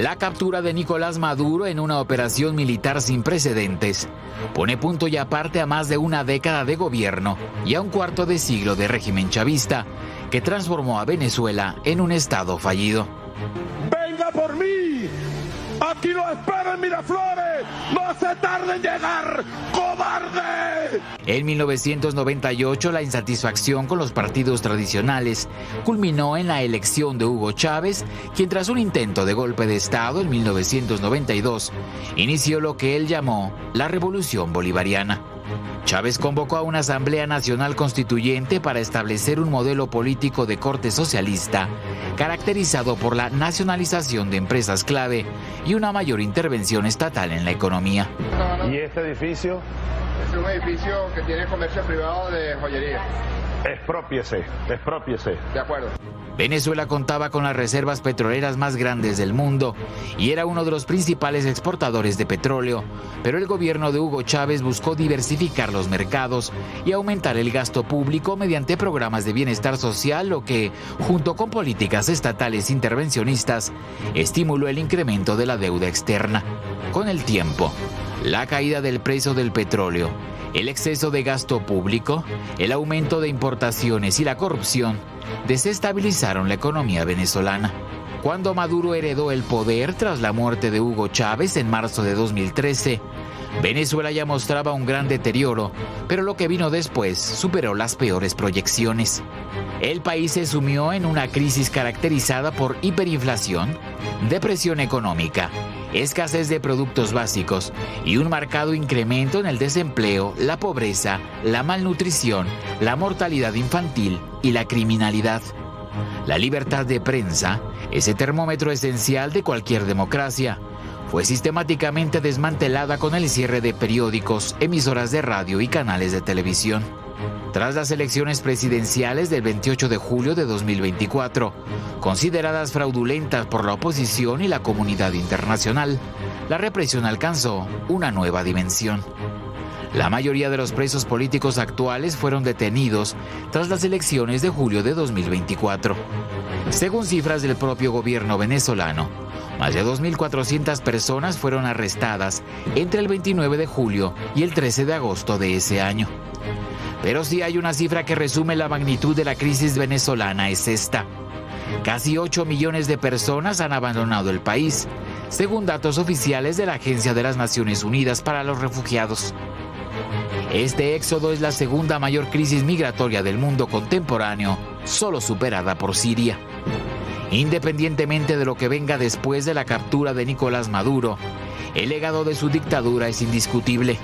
La captura de Nicolás Maduro en una operación militar sin precedentes pone punto y aparte a más de una década de gobierno y a un cuarto de siglo de régimen chavista que transformó a Venezuela en un estado fallido. ¡Venga por mí! ¡Aquí lo espero en Miraflores! ¡No se tarde en llegar, cobarde! En 1998, la insatisfacción con los partidos tradicionales culminó en la elección de Hugo Chávez, quien tras un intento de golpe de Estado en 1992, inició lo que él llamó la Revolución Bolivariana. Chávez convocó a una Asamblea Nacional Constituyente para establecer un modelo político de corte socialista, caracterizado por la nacionalización de empresas clave y una mayor intervención estatal en la economía. ¿Y este edificio? Es un edificio que tiene comercio privado de joyería. Exprópiese. De acuerdo. Venezuela contaba con las reservas petroleras más grandes del mundo y era uno de los principales exportadores de petróleo, pero el gobierno de Hugo Chávez buscó diversificar los mercados y aumentar el gasto público mediante programas de bienestar social, lo que, junto con políticas estatales intervencionistas, estimuló el incremento de la deuda externa. Con el tiempo, la caída del precio del petróleo, el exceso de gasto público, el aumento de importaciones y la corrupción desestabilizaron la economía venezolana. Cuando Maduro heredó el poder tras la muerte de Hugo Chávez en marzo de 2013, Venezuela ya mostraba un gran deterioro, pero lo que vino después superó las peores proyecciones. El país se sumió en una crisis caracterizada por hiperinflación, depresión económica, escasez de productos básicos y un marcado incremento en el desempleo, la pobreza, la malnutrición, la mortalidad infantil y la criminalidad. La libertad de prensa, ese termómetro esencial de cualquier democracia, fue sistemáticamente desmantelada con el cierre de periódicos, emisoras de radio y canales de televisión. Tras las elecciones presidenciales del 28 de julio de 2024, consideradas fraudulentas por la oposición y la comunidad internacional, la represión alcanzó una nueva dimensión. La mayoría de los presos políticos actuales fueron detenidos tras las elecciones de julio de 2024. Según cifras del propio gobierno venezolano, más de 2.400 personas fueron arrestadas entre el 29 de julio y el 13 de agosto de ese año. Pero si hay una cifra que resume la magnitud de la crisis venezolana, es esta. Casi 8 millones de personas han abandonado el país, según datos oficiales de la Agencia de las Naciones Unidas para los Refugiados. Este éxodo es la segunda mayor crisis migratoria del mundo contemporáneo, solo superada por Siria. Independientemente de lo que venga después de la captura de Nicolás Maduro, el legado de su dictadura es indiscutible.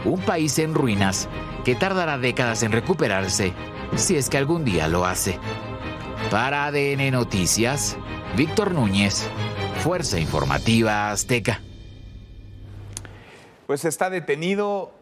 Un país en ruinas que tardará décadas en recuperarse, si es que algún día lo hace. Para ADN Noticias, Víctor Núñez, Fuerza Informativa Azteca. Pues está detenido,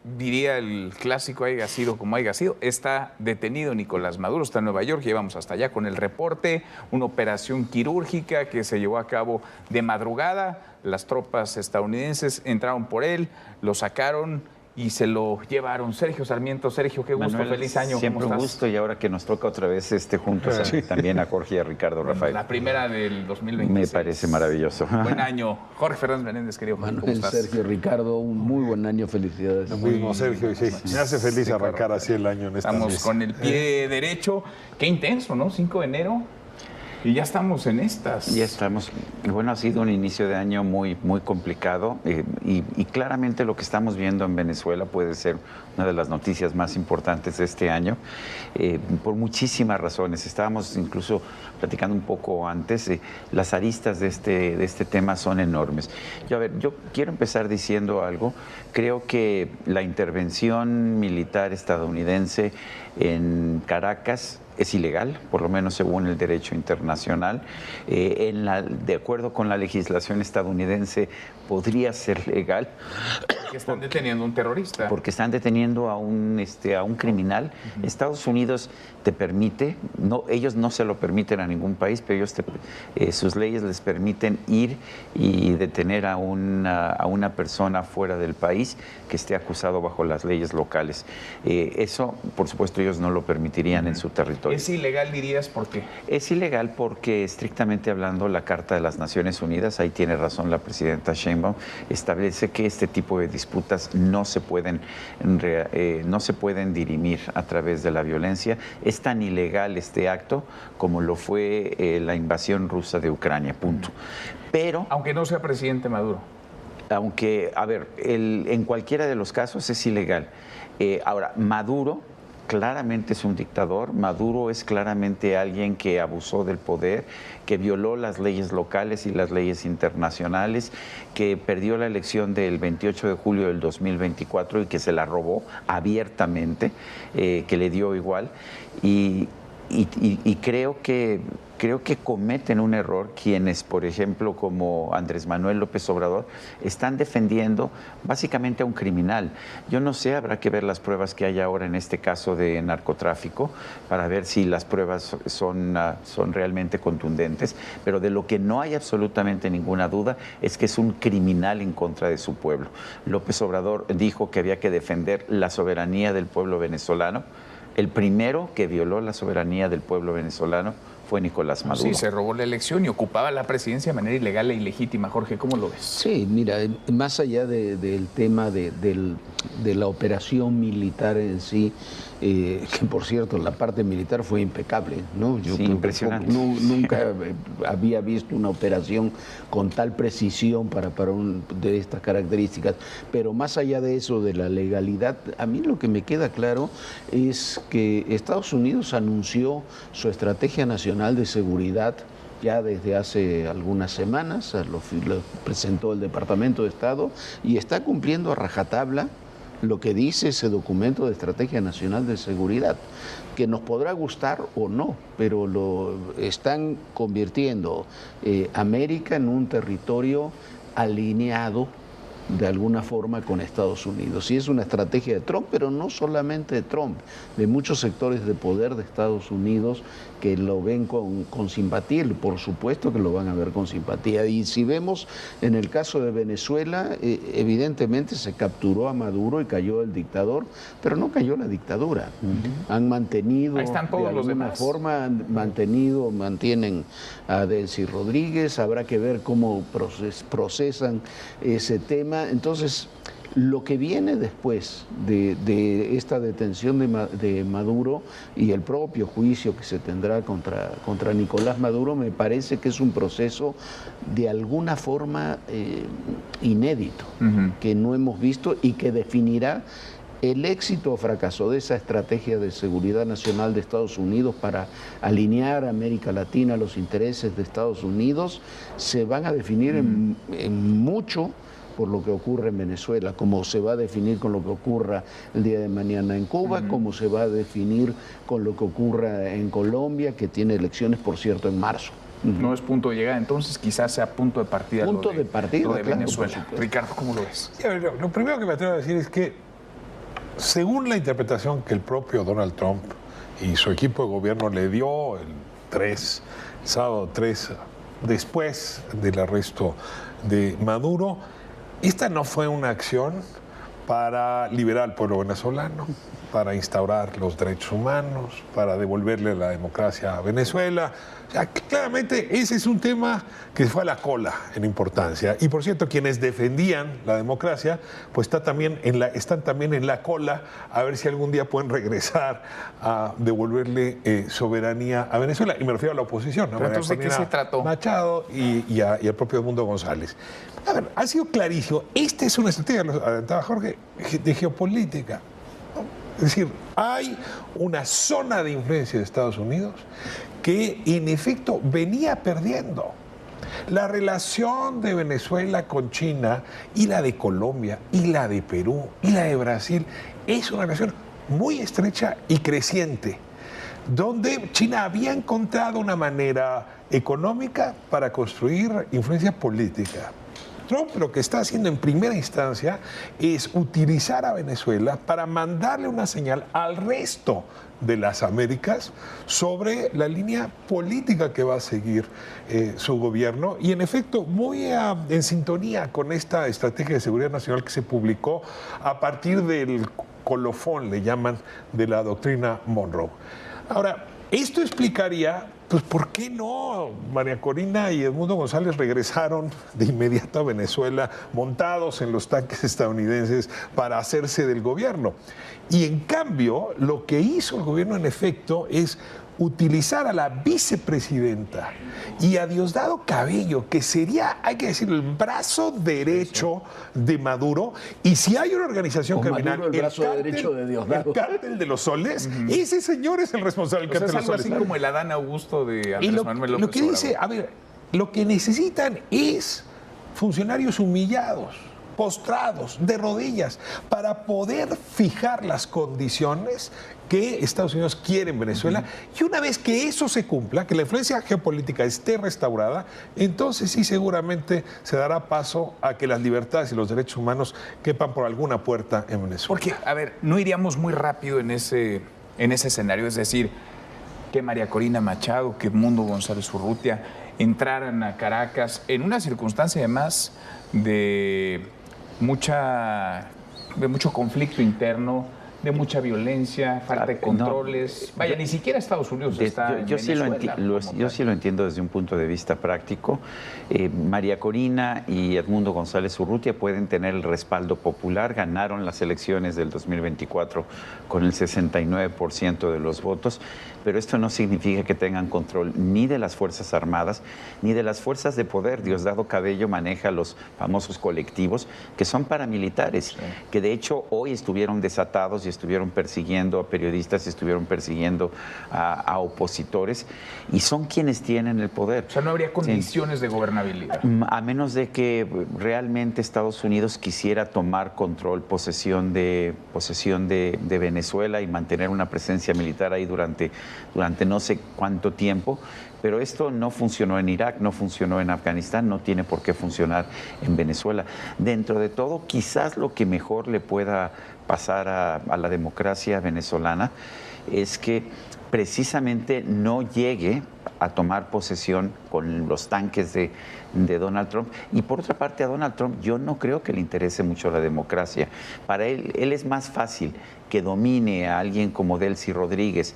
diría el clásico, haya sido como haya sido, está detenido Nicolás Maduro, está en Nueva York, llevamos hasta allá con el reporte, una operación quirúrgica que se llevó a cabo de madrugada, las tropas estadounidenses entraron por él, lo sacaron y se lo llevaron. Sergio Sarmiento, Sergio, qué gusto, Manuel, feliz año. Siempre un gusto, y ahora que nos toca otra vez juntos también a Jorge y a Ricardo Rafael. La primera del 2026. Me parece maravilloso. Buen año. Jorge Fernández Menéndez, querido. Manuel, ¿cómo estás? Sergio, Ricardo, un muy buen año, felicidades. Lo mismo, Sergio, sí. Me hace feliz arrancar así el año en esta Estamos mesa. con el pie derecho. Qué intenso, ¿no? 5 de enero. Y ya estamos en estas. Ya estamos. Bueno, ha sido un inicio de año muy, muy complicado y claramente lo que estamos viendo en Venezuela puede ser una de las noticias más importantes de este año por muchísimas razones. Estábamos incluso platicando un poco antes, las aristas de este tema son enormes. Yo quiero empezar diciendo algo. Creo que la intervención militar estadounidense en Caracas es ilegal, por lo menos según el derecho internacional. De acuerdo con la legislación estadounidense, podría ser legal, Porque están deteniendo a un terrorista. Porque están deteniendo a un criminal. Estados Unidos te permite, ellos no se lo permiten a ningún país, pero sus leyes les permiten ir y detener a una persona fuera del país que esté acusado bajo las leyes locales. Eso, por supuesto, ellos no lo permitirían en su territorio. ¿Es ilegal, dirías, por qué? Es ilegal porque, estrictamente hablando, la Carta de las Naciones Unidas, ahí tiene razón la presidenta Sheinbaum, establece que este tipo de disputas no se pueden dirimir a través de la violencia. Es tan ilegal este acto como lo fue la invasión rusa de Ucrania, punto. Pero... Aunque no sea presidente Maduro. Aunque, a ver, en cualquiera de los casos es ilegal. Ahora, Maduro claramente es un dictador. Maduro es claramente alguien que abusó del poder, que violó las leyes locales y las leyes internacionales, que perdió la elección del 28 de julio del 2024 y que se la robó abiertamente, que le dio igual. Y creo que cometen un error quienes, por ejemplo, como Andrés Manuel López Obrador, están defendiendo básicamente a un criminal. Yo no sé, habrá que ver las pruebas que hay ahora en este caso de narcotráfico para ver si las pruebas son realmente contundentes, pero de lo que no hay absolutamente ninguna duda es que es un criminal en contra de su pueblo. López Obrador dijo que había que defender la soberanía del pueblo venezolano. El primero que violó la soberanía del pueblo venezolano fue Nicolás Maduro. Sí, se robó la elección y ocupaba la presidencia de manera ilegal e ilegítima. Jorge, ¿cómo lo ves? Sí, mira, más allá del tema de la operación militar en sí, que por cierto, la parte militar fue impecable, ¿no? Yo impresionante. Nunca había visto una operación con tal precisión de estas características. Pero más allá de eso, de la legalidad, a mí lo que me queda claro es que Estados Unidos anunció su estrategia nacional de seguridad ya desde hace algunas semanas, lo presentó el Departamento de Estado y está cumpliendo a rajatabla lo que dice ese documento de Estrategia Nacional de Seguridad, que nos podrá gustar o no, pero lo están convirtiendo América en un territorio alineado de alguna forma con Estados Unidos. Y es una estrategia de Trump, pero no solamente de Trump, de muchos sectores de poder de Estados Unidos que lo ven con simpatía, y por supuesto que lo van a ver con simpatía. Y si vemos en el caso de Venezuela, evidentemente se capturó a Maduro y cayó el dictador, pero no cayó la dictadura. Han mantenido, ahí están todos de alguna forma, mantienen a Delcy Rodríguez, habrá que ver cómo procesan ese tema. Entonces, lo que viene después de esta detención de Maduro y el propio juicio que se tendrá contra Nicolás Maduro, me parece que es un proceso de alguna forma inédito, que no hemos visto y que definirá el éxito o fracaso de esa estrategia de seguridad nacional de Estados Unidos para alinear a América Latina a los intereses de Estados Unidos. Se van a definir en mucho por lo que ocurre en Venezuela, como se va a definir con lo que ocurra el día de mañana en Cuba, como se va a definir con lo que ocurra en Colombia, que tiene elecciones, por cierto, en marzo. No es punto de llegada, entonces quizás sea punto de partida. Punto de partida, claro, Venezuela. Ricardo, ¿cómo lo ves? Lo primero que me atrevo a decir es que, según la interpretación que el propio Donald Trump y su equipo de gobierno le dio el sábado 3, después del arresto de Maduro, esta no fue una acción para liberar al pueblo venezolano, para instaurar los derechos humanos, para devolverle la democracia a Venezuela. O sea, claramente ese es un tema que fue a la cola en importancia. Y por cierto, quienes defendían la democracia, pues están también en la cola a ver si algún día pueden regresar a devolverle soberanía a Venezuela. Y me refiero a la oposición, ¿no? Pero entonces, ¿de qué se trató? Machado y al propio Edmundo González. A ver, ha sido clarísimo. Esta es una estrategia, lo adelantaba Jorge, de geopolítica. Es decir, hay una zona de influencia de Estados Unidos que en efecto venía perdiendo. La relación de Venezuela con China y la de Colombia y la de Perú y la de Brasil es una relación muy estrecha y creciente, donde China había encontrado una manera económica para construir influencia política. Trump lo que está haciendo en primera instancia es utilizar a Venezuela para mandarle una señal al resto de las Américas sobre la línea política que va a seguir su gobierno y en efecto muy en sintonía con esta estrategia de seguridad nacional que se publicó a partir del colofón, le llaman, de la doctrina Monroe. Ahora, esto explicaría, pues, ¿por qué no María Corina y Edmundo González regresaron de inmediato a Venezuela montados en los tanques estadounidenses para hacerse del gobierno? Y en cambio, lo que hizo el gobierno en efecto es utilizar a la vicepresidenta y a Diosdado Cabello, que sería, hay que decirlo, el brazo derecho de Maduro, y si hay una organización criminal, el brazo derecho de Diosdado. El cártel de los Soles, ese señor es el responsable del cártel de los Soles. Es algo así como el Adán Augusto de Andrés Manuel López Lo que dice, a ver, lo que necesitan es funcionarios humillados, postrados, de rodillas, para poder fijar las condiciones que Estados Unidos quiere en Venezuela. Y una vez que eso se cumpla, que la influencia geopolítica esté restaurada, entonces sí seguramente se dará paso a que las libertades y los derechos humanos quepan por alguna puerta en Venezuela. Porque, a ver, no iríamos muy rápido en ese escenario, es decir, que María Corina Machado, que Edmundo González Urrutia entraran a Caracas en una circunstancia además de mucho conflicto interno, de mucha violencia, falta de controles. Vaya, ni siquiera Estados Unidos está en Venezuela. Yo sí lo entiendo desde un punto de vista práctico. María Corina y Edmundo González Urrutia pueden tener el respaldo popular. Ganaron las elecciones del 2024 con el 69% de los votos, pero esto no significa que tengan control ni de las Fuerzas Armadas ni de las fuerzas de poder. Diosdado Cabello maneja los famosos colectivos que son paramilitares, que de hecho hoy estuvieron desatados y estuvieron persiguiendo a periodistas y estuvieron persiguiendo a opositores, y son quienes tienen el poder. O sea, no habría condiciones de gobernabilidad. A menos de que realmente Estados Unidos quisiera tomar control, posesión de Venezuela y mantener una presencia militar ahí durante no sé cuánto tiempo. Pero esto no funcionó en Irak, no funcionó en Afganistán, no tiene por qué funcionar en Venezuela. Dentro de todo, quizás lo que mejor le pueda pasar a la democracia venezolana es que precisamente no llegue a tomar posesión con los tanques de Donald Trump. Y por otra parte, a Donald Trump yo no creo que le interese mucho la democracia. Para él es más fácil que domine a alguien como Delcy Rodríguez,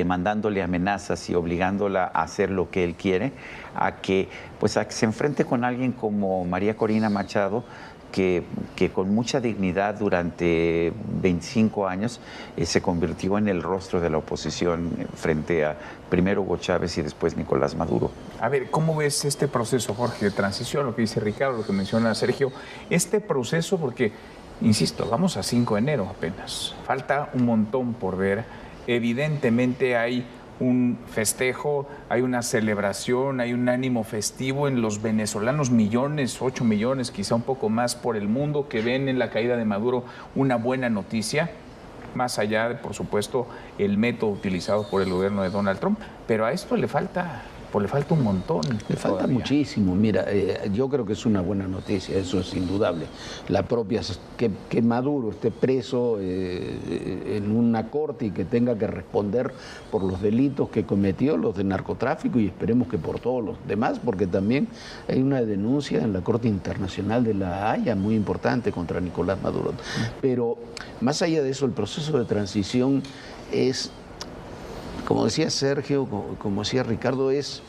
mandándole amenazas y obligándola a hacer lo que él quiere, a que se enfrente con alguien como María Corina Machado, que con mucha dignidad durante 25 años se convirtió en el rostro de la oposición frente a primero Hugo Chávez y después Nicolás Maduro. A ver, ¿cómo ves este proceso, Jorge, de transición? Lo que dice Ricardo, lo que menciona Sergio. Este proceso, porque, insisto, vamos a 5 de enero apenas. Falta un montón por ver. Evidentemente hay un festejo, hay una celebración, hay un ánimo festivo en los venezolanos, millones, 8 millones, quizá un poco más por el mundo, que ven en la caída de Maduro una buena noticia, más allá de, por supuesto, el método utilizado por el gobierno de Donald Trump. Pero a esto le falta un montón. Le falta muchísimo. Mira, yo creo que es una buena noticia, eso es indudable. La propia, que Maduro esté preso en una corte y que tenga que responder por los delitos que cometió, los de narcotráfico, y esperemos que por todos los demás, porque también hay una denuncia en la Corte Internacional de La Haya muy importante contra Nicolás Maduro. Pero más allá de eso, el proceso de transición es, como decía Sergio, como decía Ricardo, es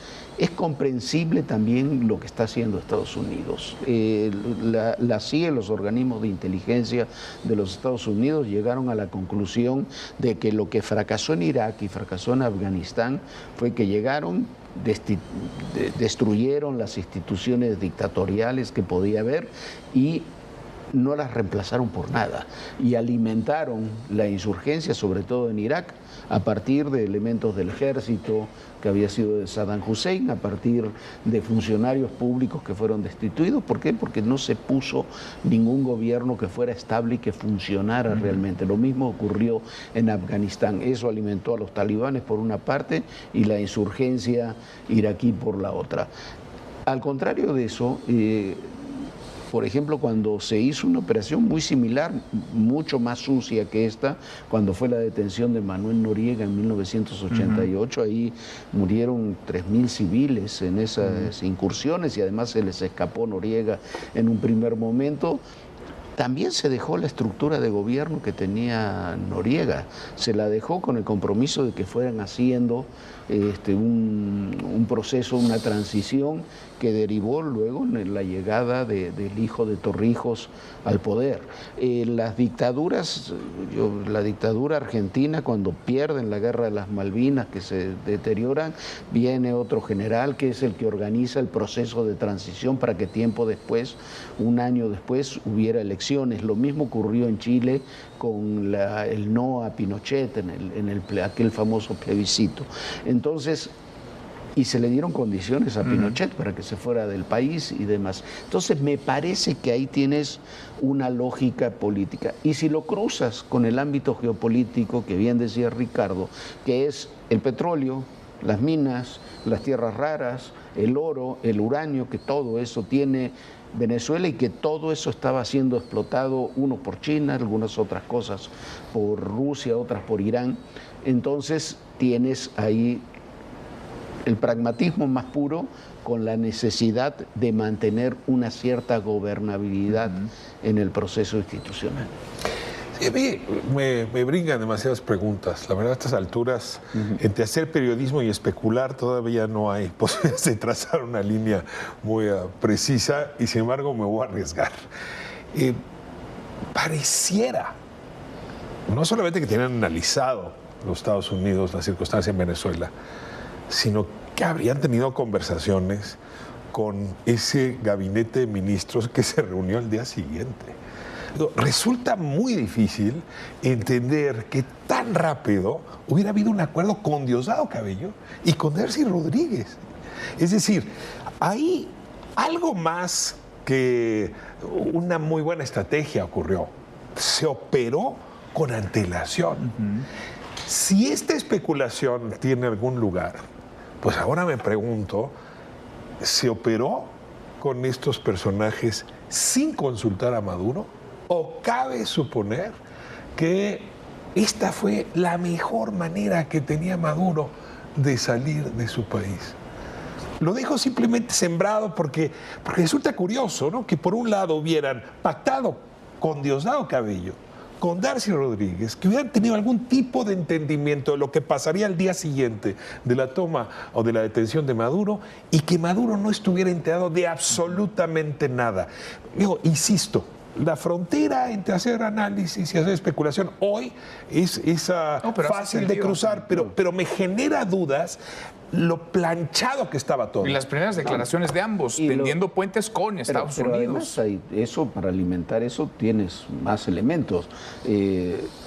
comprensible también lo que está haciendo Estados Unidos. La CIA, los organismos de inteligencia de los Estados Unidos llegaron a la conclusión de que lo que fracasó en Irak y fracasó en Afganistán fue que llegaron, destruyeron las instituciones dictatoriales que podía haber y no las reemplazaron por nada, y alimentaron la insurgencia, sobre todo en Irak, a partir de elementos del ejército que había sido de Saddam Hussein, a partir de funcionarios públicos que fueron destituidos. ¿Por qué? Porque no se puso ningún gobierno que fuera estable y que funcionara realmente. Lo mismo ocurrió en Afganistán. Eso alimentó a los talibanes por una parte y la insurgencia iraquí por la otra. Al contrario de eso, por ejemplo, cuando se hizo una operación muy similar, mucho más sucia que esta, cuando fue la detención de Manuel Noriega en 1988, ahí murieron 3.000 civiles en esas incursiones y además se les escapó Noriega en un primer momento. También se dejó la estructura de gobierno que tenía Noriega, se la dejó con el compromiso de que fueran haciendo un proceso, una transición que derivó luego en la llegada del hijo de Torrijos al poder. Las dictaduras, la dictadura argentina, cuando pierden la guerra de las Malvinas, que se deterioran, viene otro general que es el que organiza el proceso de transición para que tiempo después, un año después, hubiera elecciones. Lo mismo ocurrió en Chile con el no a Pinochet en aquel famoso plebiscito. Entonces, y se le dieron condiciones a Pinochet para que se fuera del país y demás. Entonces me parece que ahí tienes una lógica política. Y si lo cruzas con el ámbito geopolítico, que bien decía Ricardo, que es el petróleo, las minas, las tierras raras, el oro, el uranio, que todo eso tiene Venezuela y que todo eso estaba siendo explotado, uno por China, algunas otras cosas por Rusia, otras por Irán. Entonces tienes ahí el pragmatismo más puro con la necesidad de mantener una cierta gobernabilidad en el proceso institucional. Sí, a mí me brincan demasiadas preguntas. La verdad, a estas alturas, entre hacer periodismo y especular, todavía no hay posibilidades de trazar una línea muy precisa y, sin embargo, me voy a arriesgar. Pareciera, no solamente que tienen analizado los Estados Unidos la circunstancia en Venezuela, sino que habrían tenido conversaciones con ese gabinete de ministros que se reunió el día siguiente. Resulta muy difícil entender que tan rápido hubiera habido un acuerdo con Diosdado Cabello y con Delcy Rodríguez. Es decir, hay algo más que una muy buena estrategia ocurrió. Se operó con antelación. Si esta especulación tiene algún lugar, pues ahora me pregunto, ¿se operó con estos personajes sin consultar a Maduro? ¿O cabe suponer que esta fue la mejor manera que tenía Maduro de salir de su país? Lo dejo simplemente sembrado porque resulta curioso, ¿no?, que por un lado hubieran pactado con Diosdado Cabello, con Delcy Rodríguez, que hubieran tenido algún tipo de entendimiento de lo que pasaría al día siguiente de la toma o de la detención de Maduro, y que Maduro no estuviera enterado de absolutamente nada. Digo, insisto, la frontera entre hacer análisis y hacer especulación hoy es fácil de cruzar, pero me genera dudas lo planchado que estaba todo. Y las primeras declaraciones de ambos, tendiendo puentes con Estados Unidos. Además, eso, para alimentar eso tienes más elementos.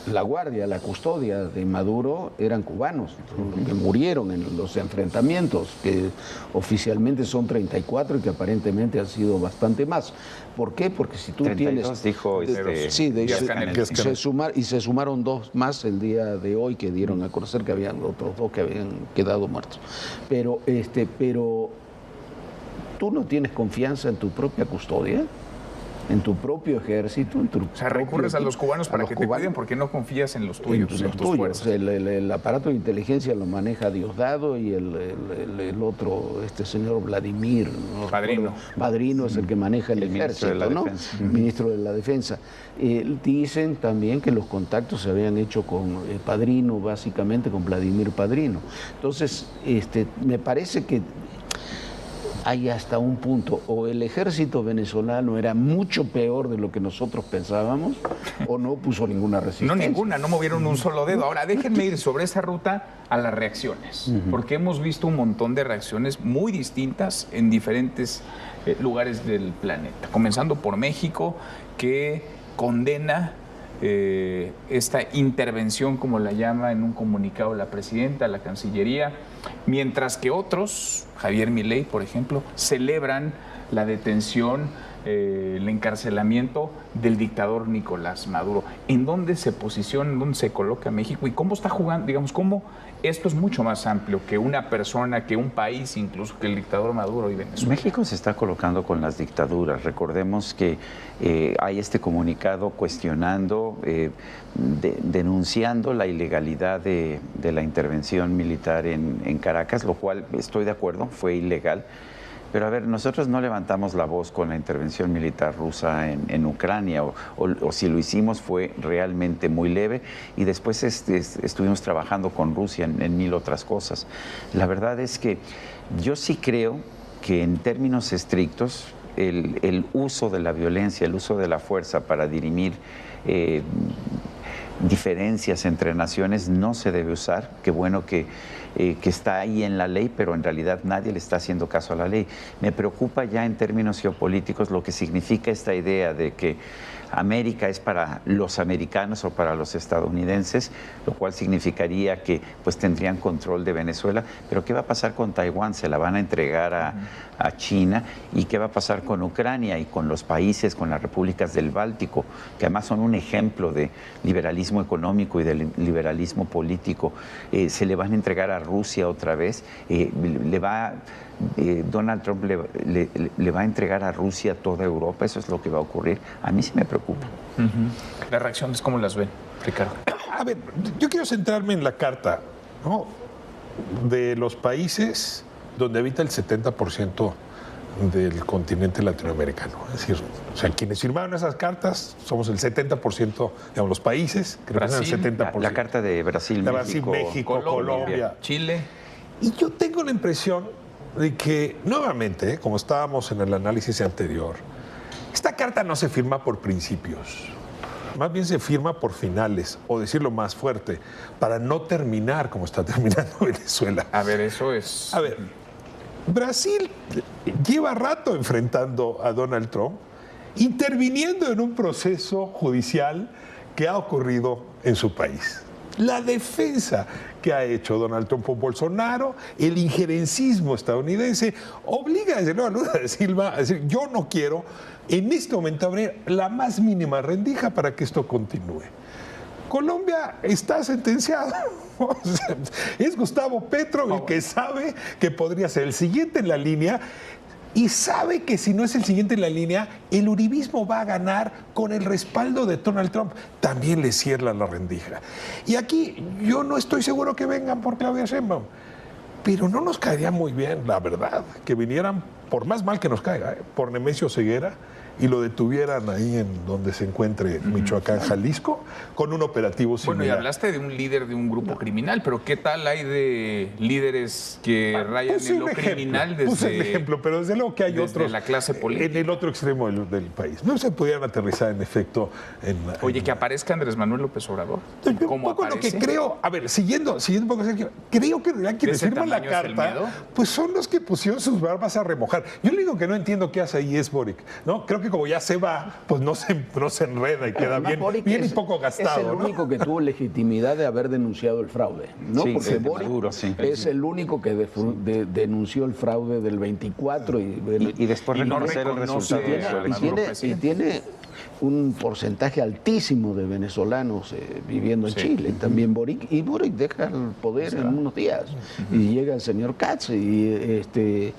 La guardia, la custodia de Maduro eran cubanos, que murieron en los enfrentamientos, que oficialmente son 34 y que aparentemente han sido bastante más. ¿Por qué? Porque si tú 32 tienes... dijo se sumaron 2 más el día de hoy que dieron a conocer que habían otros 2 que habían quedado muertos. Pero tú no tienes confianza en tu propia custodia, en tu propio ejército, en tu o sea, recurres a los cubanos para que te cuiden porque no confías en los tuyos, en tus fuerzas. El aparato de inteligencia lo maneja Diosdado y el otro, señor Vladimir, ¿no? Padrino es el que maneja el ejército, ¿no? Ministro de la Defensa. Dicen también que los contactos se habían hecho con Padrino, básicamente con Vladimir Padrino. Entonces, me parece que hay hasta un punto, o el ejército venezolano era mucho peor de lo que nosotros pensábamos, o no puso ninguna resistencia. No, ninguna, no movieron un solo dedo. Ahora, déjenme ir sobre esa ruta a las reacciones, porque hemos visto un montón de reacciones muy distintas en diferentes lugares del planeta. Comenzando por México, que condena esta intervención, como la llama en un comunicado la presidenta, la Cancillería, mientras que otros, Javier Milei, por ejemplo, celebran la detención el encarcelamiento del dictador Nicolás Maduro. ¿En dónde se posiciona, en dónde se coloca México y cómo está jugando, digamos, cómo esto es mucho más amplio que una persona, que un país, incluso que el dictador Maduro y Venezuela? México se está colocando con las dictaduras. Recordemos que hay este comunicado cuestionando, denunciando la ilegalidad de la intervención militar en Caracas, lo cual estoy de acuerdo, fue ilegal. Pero a ver, nosotros no levantamos la voz con la intervención militar rusa en Ucrania, o si lo hicimos fue realmente muy leve, y después estuvimos trabajando con Rusia en mil otras cosas. La verdad es que yo sí creo que en términos estrictos el uso de la violencia, el uso de la fuerza para dirimir diferencias entre naciones no se debe usar. Qué bueno que está ahí en la ley, pero en realidad nadie le está haciendo caso a la ley. Me preocupa ya en términos geopolíticos lo que significa esta idea de que América es para los americanos o para los estadounidenses, lo cual significaría que pues tendrían control de Venezuela. Pero ¿qué va a pasar con Taiwán? ¿Se la van a entregar a China? ¿Y qué va a pasar con Ucrania y con los países, con las repúblicas del Báltico, que además son un ejemplo de liberalismo económico y de liberalismo político? ¿Se le van a entregar a Rusia otra vez? Donald Trump le va a entregar a Rusia toda Europa. Eso es lo que va a ocurrir. A mí sí me preocupa. Las reacciones, ¿cómo las ven, Ricardo? A ver, yo quiero centrarme en la carta, ¿no?, de los países donde habita el 70% del continente latinoamericano. Es decir, o sea, quienes firmaron esas cartas somos el 70%, digamos, los países que representan el 70%. La carta de Brasil, México, Colombia, Chile. Y yo tengo la impresión de que, nuevamente, como estábamos en el análisis anterior, esta carta no se firma por principios, más bien se firma por finales, o decirlo más fuerte, para no terminar como está terminando Venezuela. A ver, eso es... A ver, Brasil lleva rato enfrentando a Donald Trump, interviniendo en un proceso judicial que ha ocurrido en su país. La defensa que ha hecho Donald Trump por Bolsonaro, el injerencismo estadounidense, obliga desde luego a Lula da Silva a decir: yo no quiero en este momento abrir la más mínima rendija para que esto continúe. Colombia está sentenciado. Es Gustavo Petro el que sabe que podría ser el siguiente en la línea, y sabe que si no es el siguiente en la línea, el uribismo va a ganar con el respaldo de Donald Trump. También le cierra la rendija. Y aquí yo no estoy seguro que vengan por Claudia Sheinbaum, pero no nos caería muy bien, la verdad, que vinieran, por más mal que nos caiga, por Nemesio Ceguera, y lo detuvieran ahí en donde se encuentre Michoacán, Jalisco, con un operativo similar. Bueno, y hablaste de un líder de un grupo criminal, pero ¿qué tal hay de líderes que rayan en lo criminal desde... Puse el ejemplo, pero desde luego que hay desde otros... la clase política. En el otro extremo del país. No se pudieran aterrizar, en efecto, en... Oye, que aparezca Andrés Manuel López Obrador. Un poco aparece? lo que creo... A ver, siguiendo un poco, Sergio, creo que en realidad quienes firman la carta, pues son los que pusieron sus barbas a remojar. Yo lo único que no entiendo qué hace ahí es Boric, ¿no? Creo que como ya se va, pues no se enreda y queda bien y poco gastado. Es el único que tuvo legitimidad de haber denunciado el fraude, ¿no? Sí, porque sí, Boric Maduro, sí. es el único que denunció el fraude del 24 y después reconocer el resultado de su elección. Y tiene un porcentaje altísimo de venezolanos viviendo en Chile, también Boric, y Boric deja el poder en unos días, y llega el señor Katz, y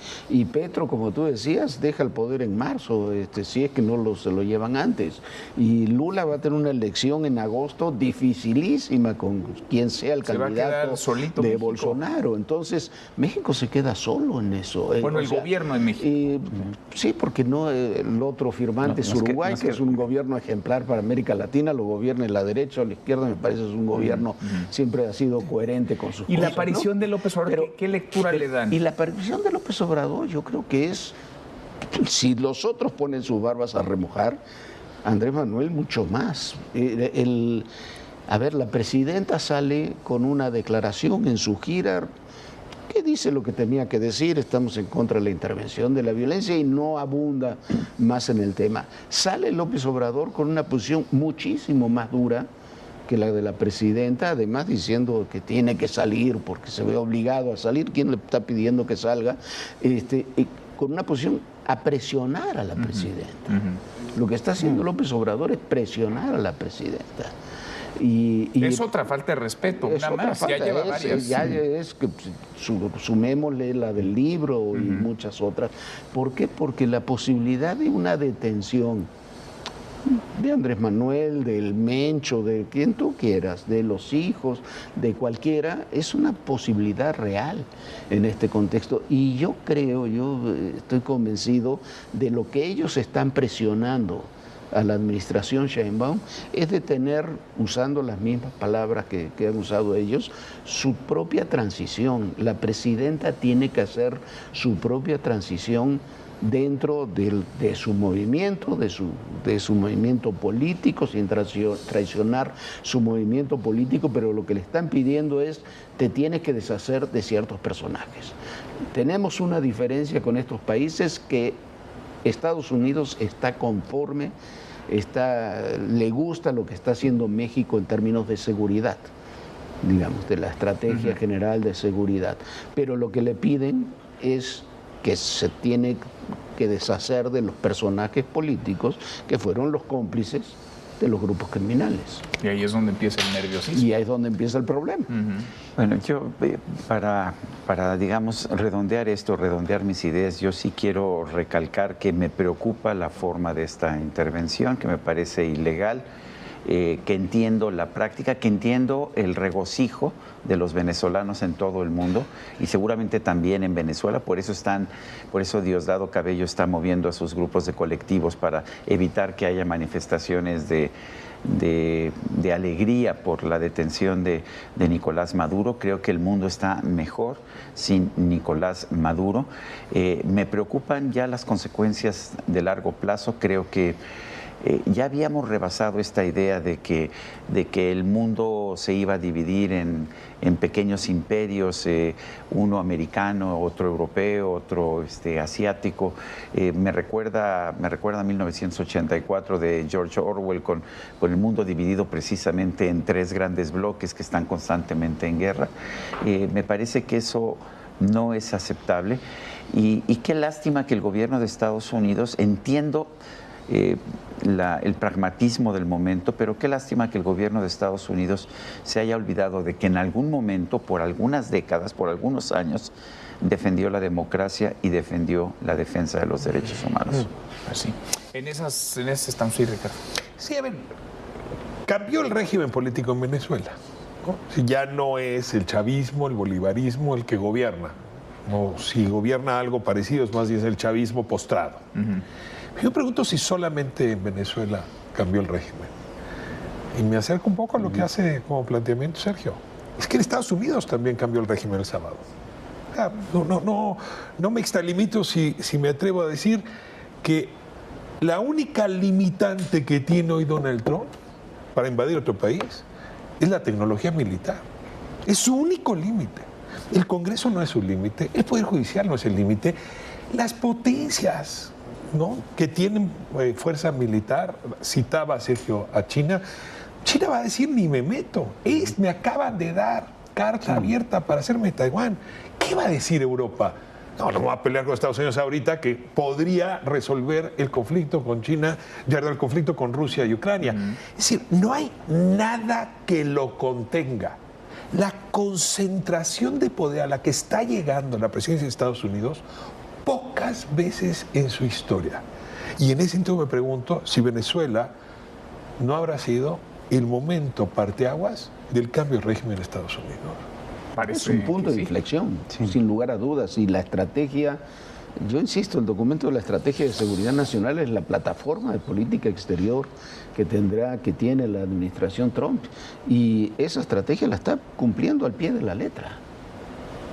Petro, como tú decías, deja el poder en marzo, si es que no se lo llevan antes, y Lula va a tener una elección en agosto dificilísima con quien sea el candidato de México. Bolsonaro. Entonces México se queda solo en eso. Bueno, el gobierno en México. Sí, porque no el otro firmante es Uruguay, que es un gobierno ejemplar para América Latina, lo gobierne la derecha o la izquierda, me parece es un gobierno siempre ha sido coherente con sus cosas. ¿Y la aparición de López Obrador, qué lectura le dan? Y la aparición de López Obrador yo creo que es, si los otros ponen sus barbas a remojar, Andrés Manuel mucho más. A ver, la presidenta sale con una declaración en su gira que dice lo que tenía que decir: estamos en contra de la intervención, de la violencia, y no abunda más en el tema. Sale López Obrador con una posición muchísimo más dura que la de la presidenta, además diciendo que tiene que salir porque se ve obligado a salir. ¿Quién le está pidiendo que salga? con una posición a presionar a la presidenta. Lo que está haciendo López Obrador es presionar a la presidenta. Y es otra falta de respeto, es una otra más, falta, ya lleva varias. Ya es que sumémosle la del libro y muchas otras. ¿Por qué? Porque la posibilidad de una detención de Andrés Manuel, del Mencho, de quien tú quieras, de los hijos, de cualquiera, es una posibilidad real en este contexto. Y yo estoy convencido de lo que ellos están presionando a la administración Sheinbaum es de tener, usando las mismas palabras que han usado ellos, su propia transición. La presidenta tiene que hacer su propia transición dentro de su movimiento, de su movimiento político, sin traicionar su movimiento político, pero lo que le están pidiendo es, te tienes que deshacer de ciertos personajes. Tenemos una diferencia con estos países que Estados Unidos está conforme, le gusta lo que está haciendo México en términos de seguridad, digamos, de la estrategia general de seguridad. Pero lo que le piden es que se tiene que deshacer de los personajes políticos que fueron los cómplices de los grupos criminales. Y ahí es donde empieza el nerviosismo. Y ahí es donde empieza el problema. Bueno, yo para digamos, redondear mis ideas, yo sí quiero recalcar que me preocupa la forma de esta intervención, que me parece ilegal, que entiendo la práctica, que entiendo el regocijo de los venezolanos en todo el mundo y seguramente también en Venezuela. Por eso Diosdado Cabello está moviendo a sus grupos de colectivos para evitar que haya manifestaciones de alegría por la detención de Nicolás Maduro. Creo que el mundo está mejor sin Nicolás Maduro. Me preocupan ya las consecuencias de largo plazo. Creo que ya habíamos rebasado esta idea de que el mundo se iba a dividir en pequeños imperios, uno americano, otro europeo, otro asiático. Me recuerda a 1984 de George Orwell con el mundo dividido precisamente en tres grandes bloques que están constantemente en guerra. Me parece que eso no es aceptable y qué lástima que el gobierno de Estados Unidos, entiendo el pragmatismo del momento, pero qué lástima que el gobierno de Estados Unidos se haya olvidado de que en algún momento, por algunas décadas, por algunos años, defendió la democracia y defendió la defensa de los derechos humanos. Así. En esas estamos, sí, Ricardo. Sí, a ver, cambió el régimen político en Venezuela, ¿no? Si ya no es el chavismo, el bolivarismo el que gobierna, no, si gobierna algo parecido es más bien el chavismo postrado. Yo pregunto si solamente en Venezuela cambió el régimen. Y me acerco un poco a lo que hace como planteamiento Sergio. Es que en Estados Unidos también cambió el régimen el sábado. No me extralimito si me atrevo a decir que la única limitante que tiene hoy Donald Trump para invadir otro país es la tecnología militar. Es su único límite. El Congreso no es su límite, el Poder Judicial no es el límite. Las potencias, ¿no?, que tienen fuerza militar, citaba Sergio a China. China va a decir, ni me meto, me acaban de dar carta abierta para hacerme Taiwán. ¿Qué va a decir Europa? No va a pelear con Estados Unidos ahorita, que podría resolver el conflicto con China, el conflicto con Rusia y Ucrania. Es decir, no hay nada que lo contenga. La concentración de poder a la que está llegando la presidencia de Estados Unidos, pocas veces en su historia. Y en ese sentido me pregunto si Venezuela no habrá sido el momento parteaguas del cambio de régimen en Estados Unidos. Es un punto de inflexión, sin lugar a dudas. Y la estrategia, yo insisto, el documento de la Estrategia de Seguridad Nacional es la plataforma de política exterior que tiene la administración Trump. Y esa estrategia la está cumpliendo al pie de la letra.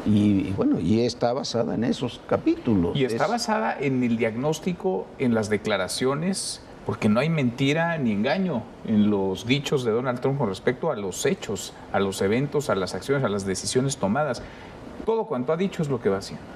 Y bueno, y está basada en esos capítulos. Y está basada en el diagnóstico, en las declaraciones, porque no hay mentira ni engaño en los dichos de Donald Trump con respecto a los hechos, a los eventos, a las acciones, a las decisiones tomadas. Todo cuanto ha dicho es lo que va haciendo.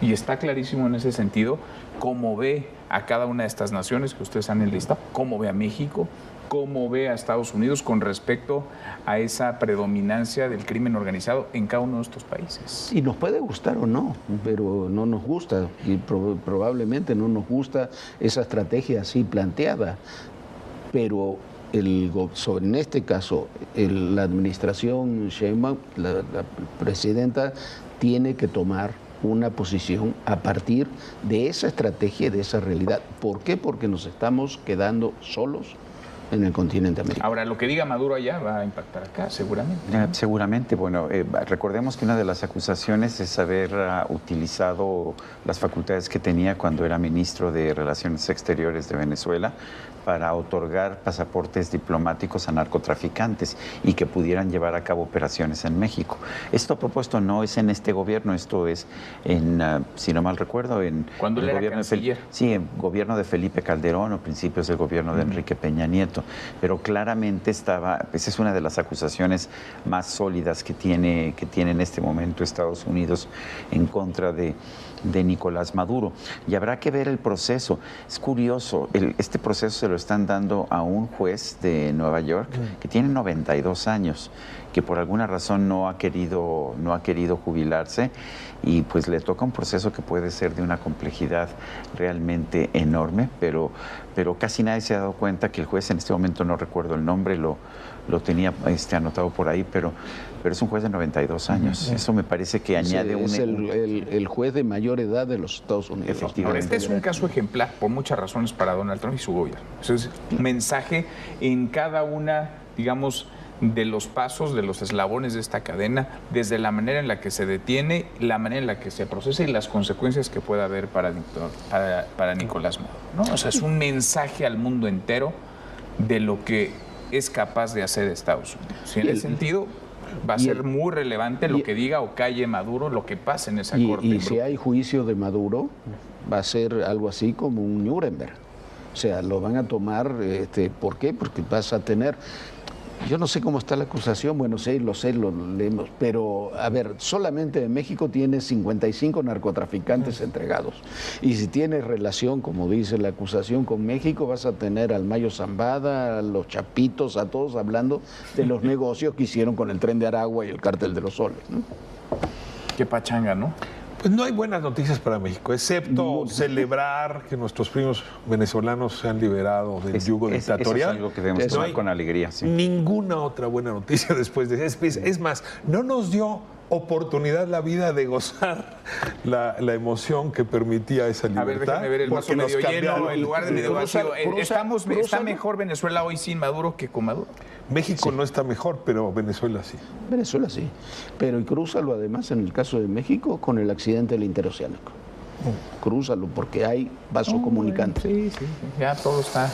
Y está clarísimo en ese sentido cómo ve a cada una de estas naciones que ustedes han enlistado, cómo ve a México, cómo ve a Estados Unidos con respecto a esa predominancia del crimen organizado en cada uno de estos países. Y nos puede gustar o no, pero no nos gusta y probablemente no nos gusta esa estrategia así planteada. Pero en este caso, la administración Sheinbaum, la presidenta, tiene que tomar una posición a partir de esa estrategia y de esa realidad. ¿Por qué? Porque nos estamos quedando solos en el continente americano. Ahora, lo que diga Maduro allá va a impactar acá, seguramente. Seguramente, bueno, recordemos que una de las acusaciones es haber utilizado las facultades que tenía cuando era ministro de Relaciones Exteriores de Venezuela para otorgar pasaportes diplomáticos a narcotraficantes y que pudieran llevar a cabo operaciones en México. Esto propuesto no es en este gobierno, esto es en, si no mal recuerdo, en cuando el gobierno de Felipe, sí, en gobierno de Felipe Calderón o principios del gobierno de Enrique Peña Nieto. Pero claramente esa es una de las acusaciones más sólidas que tiene en este momento Estados Unidos en contra de Nicolás Maduro. Y habrá que ver el proceso. Es curioso, este proceso se lo están dando a un juez de Nueva York que tiene 92 años, que por alguna razón no ha querido jubilarse, y pues le toca un proceso que puede ser de una complejidad realmente enorme, pero casi nadie se ha dado cuenta que el juez, en este momento no recuerdo el nombre, lo tenía anotado por ahí, pero es un juez de 92 años. Eso me parece que añade es el juez de mayor edad de los Estados Unidos. Efectivamente. Este es un caso ejemplar por muchas razones para Donald Trump y su gobierno. Eso es un mensaje en cada una, digamos, de los pasos, de los eslabones de esta cadena, desde la manera en la que se detiene, la manera en la que se procesa y las consecuencias que pueda haber para Nicolás Maduro, ¿no? O sea, es un mensaje al mundo entero de lo que es capaz de hacer Estados Unidos. Y en ese sentido va a ser muy relevante lo que diga o calle Maduro, lo que pase en esa corte. Y si hay juicio de Maduro, va a ser algo así como un Nuremberg. O sea, lo van a tomar, ¿por qué? Porque vas a tener... Yo no sé cómo está la acusación, bueno, lo leemos, pero a ver, solamente en México tiene 55 narcotraficantes entregados. Y si tienes relación, como dice la acusación, con México, vas a tener al Mayo Zambada, a los Chapitos, a todos hablando de los negocios que hicieron con el Tren de Aragua y el Cártel de los Soles, ¿no? Qué pachanga, ¿no? Pues no hay buenas noticias para México, excepto celebrar que nuestros primos venezolanos se han liberado del yugo dictatorial. Eso es algo que debemos tomar con alegría. Sí. Ninguna otra buena noticia después de eso. Es más, no nos dio oportunidad la vida de gozar la emoción que permitía esa libertad. A ver, déjame ver el vaso medio lleno en lugar de medio vacío. ¿Está mejor Venezuela hoy sin Maduro que con Maduro? México no está mejor, pero Venezuela sí. Venezuela sí. Pero y crúzalo además en el caso de México con el accidente del interoceánico. Crúzalo porque hay vaso comunicante. Sí, ya todo está.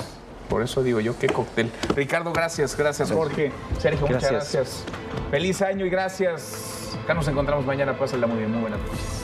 Por eso digo yo, qué cóctel. Ricardo, gracias Jorge. Sergio, muchas gracias. Feliz año y gracias. Acá nos encontramos mañana. Pásenla muy bien. Muy buenas noches.